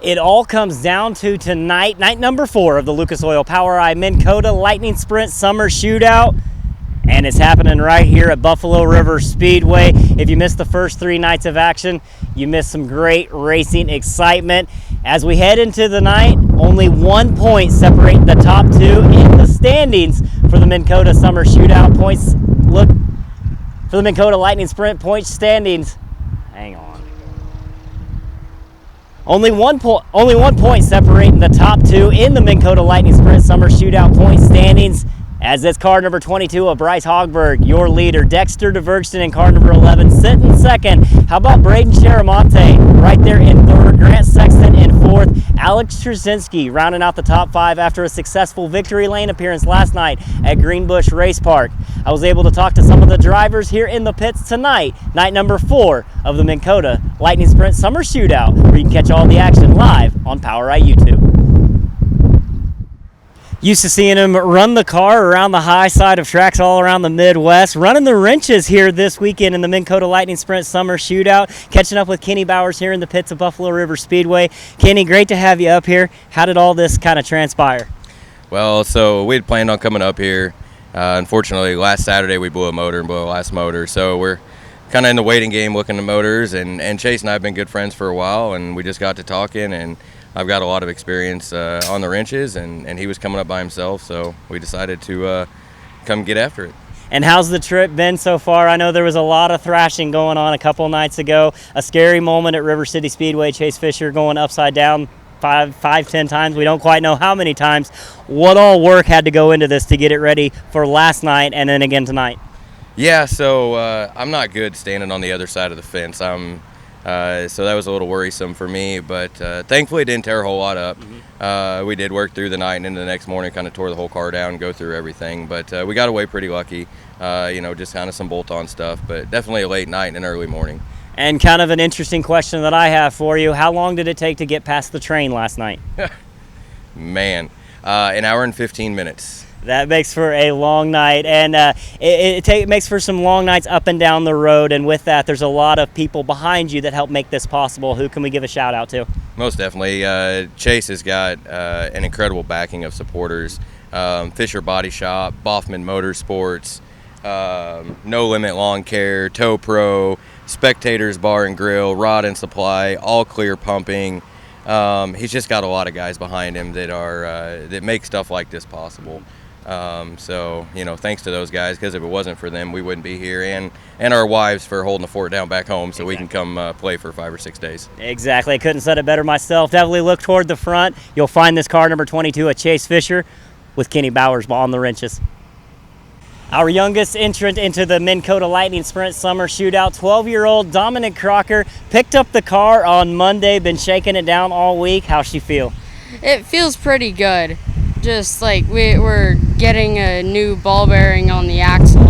It all comes down to tonight, night number 4 of the Lucas Oil POWRi Minn-Kota Lightning Sprint Summer Shootout. And it's happening right here at Buffalo River Speedway. If you missed the first 3 nights of action, you missed some great racing excitement. As we head into the night, only 1 point separating the top 2 in the standings for the Minn-Kota Summer Shootout points. Look for the Minn-Kota Lightning Sprint point standings. Hang on. Only one point separating the top 2 in the Minn-Kota Lightning Sprint Summer Shootout point standings. As it's car number 22 of Bryce Hogberg, your leader. Dexter DeVergston in car number 11, sitting second. How about Braden Charamonte right there in third? Grant Sexton in fourth. Alex Trzynski rounding out the top 5 after a successful victory lane appearance last night at Greenbush Race Park. I was able to talk to some of the drivers here in the pits tonight, night number 4 of the Minn-Kota Lightning Sprint Summer Shootout, where you can catch all the action live on POWRi YouTube. Used to seeing him run the car around the high side of tracks all around the Midwest, running the wrenches here this weekend in the Minn-Kota Lightning Sprint Summer Shootout, catching up with Kenny Bowers here in the pits of Buffalo River Speedway. Kenny, great to have you up here. How did all this kind of transpire? Well, so we had planned on coming up here. Unfortunately, last Saturday we blew a motor and blew a last motor, so we're kind of in the waiting game looking at motors, and Chase and I have been good friends for a while, and we just got to talking, and I've got a lot of experience on the wrenches, and he was coming up by himself, so we decided to come get after it. And how's the trip been so far? I know there was a lot of thrashing going on a couple nights ago. A scary moment at River City Speedway, Chase Fisher going upside down 10 times. We don't quite know how many times. What all work had to go into this to get it ready for last night and then again tonight? Yeah, so I'm not good standing on the other side of the fence. So that was a little worrisome for me, but thankfully it didn't tear a whole lot up. We did work through the night and into the next morning, kind of tore the whole car down and go through everything, but we got away pretty lucky, just kind of some bolt-on stuff, but definitely a late night and an early morning. And kind of an interesting question that I have for you, how long did it take to get past the train last night? Man, an hour and 15 minutes. That makes for a long night, and it makes for some long nights up and down the road, and with that, there's a lot of people behind you that help make this possible. Who can we give a shout out to? Most definitely. Chase has got an incredible backing of supporters. Fisher Body Shop, Boffman Motorsports, No Limit Lawn Care, Tow Pro, Spectators Bar and Grill, Rod and Supply, All Clear Pumping. He's just got a lot of guys behind him that make stuff like this possible. So, thanks to those guys, because if it wasn't for them, we wouldn't be here, and our wives for holding the fort down back home so we can come play for 5 or 6 days. Exactly. I couldn't said it better myself. Definitely look toward the front. You'll find this car number 22 at Chase Fisher with Kenny Bowers on the wrenches. Our youngest entrant into the Minn-Kota Lightning Sprint Summer Shootout, 12-year-old Dominic Crocker, picked up the car on Monday, been shaking it down all week. How's she feel? It feels pretty good. Just like we're getting a new ball bearing on the axle.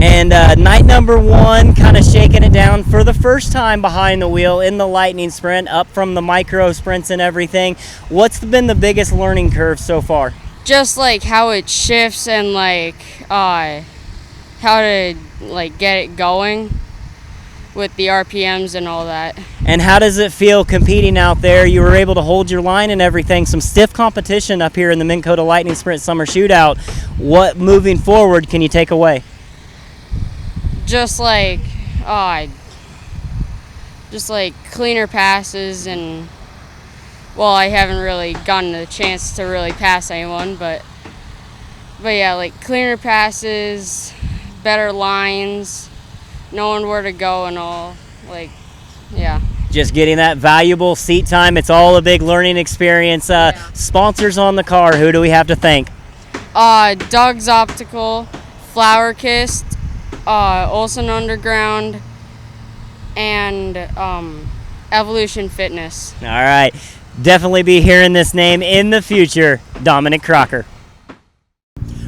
And night number 1, kind of shaking it down for the first time behind the wheel in the Lightning Sprint, up from the micro sprints and everything. What's been the biggest learning curve so far? Just like how it shifts and like how to like get it going with the RPMs and all that. And how does it feel competing out there? You were able to hold your line and everything. Some stiff competition up here in the Minn-Kota Lightning Sprint Summer Shootout. What moving forward can you take away? Just like cleaner passes, and well, I haven't really gotten the chance to really pass anyone, but yeah, like cleaner passes, better lines, knowing where to go and all, yeah. Just getting that valuable seat time. It's all a big learning experience. Sponsors on the car, who do we have to thank? Doug's Optical, Flower Kissed, Olson Underground, and Evolution Fitness. All right. Definitely be hearing this name in the future, Dominic Crocker.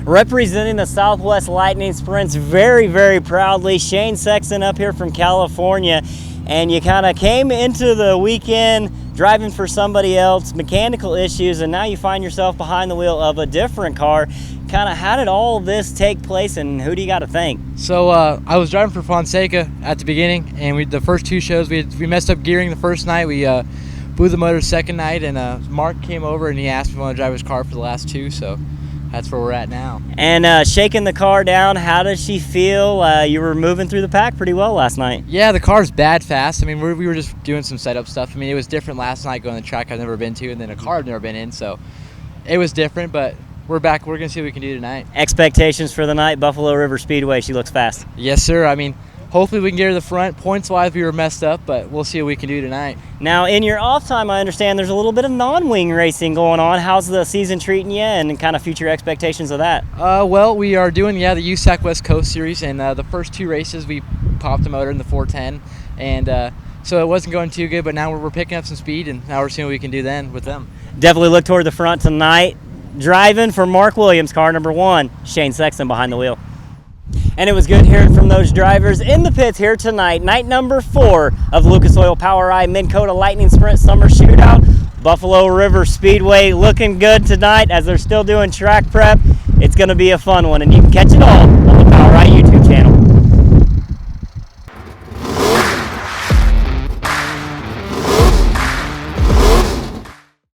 Representing the Southwest Lightning Sprints very, very proudly, Shane Sexton up here from California. And you kind of came into the weekend driving for somebody else, mechanical issues, and now you find yourself behind the wheel of a different car. Kind of how did all this take place, and who do you got to thank? So I was driving for Fonseca at the beginning, and the first 2 shows, we messed up gearing the first night. We blew the motor second night, and Mark came over and he asked me if I want to drive his car for the last 2, so that's where we're at now. And shaking the car down, how does she feel? You were moving through the pack pretty well last night. Yeah, the car's bad fast. I mean, we were just doing some setup stuff. I mean, it was different last night going to the track I've never been to, and then a car I've never been in, so it was different, but we're back. We're going to see what we can do tonight. Expectations for the night, Buffalo River Speedway, she looks fast. Yes, sir. I mean, hopefully we can get her to the front. Points-wise, we were messed up, but we'll see what we can do tonight. Now, in your off time, I understand there's a little bit of non-wing racing going on. How's the season treating you and kind of future expectations of that? Well, we are doing, the USAC West Coast Series, and the first 2 races we popped the motor in the 410, and so it wasn't going too good, but now we're picking up some speed, and now we're seeing what we can do then with them. Definitely look toward the front tonight. Driving for Mark Williams, car number 1, Shane Sexton behind the wheel. And it was good hearing from those drivers in the pits here tonight. Night number 4 of Lucas Oil POWRi Minn-Kota Lightning Sprint Summer Shootout. Buffalo River Speedway looking good tonight as they're still doing track prep. It's going to be a fun one, and you can catch it all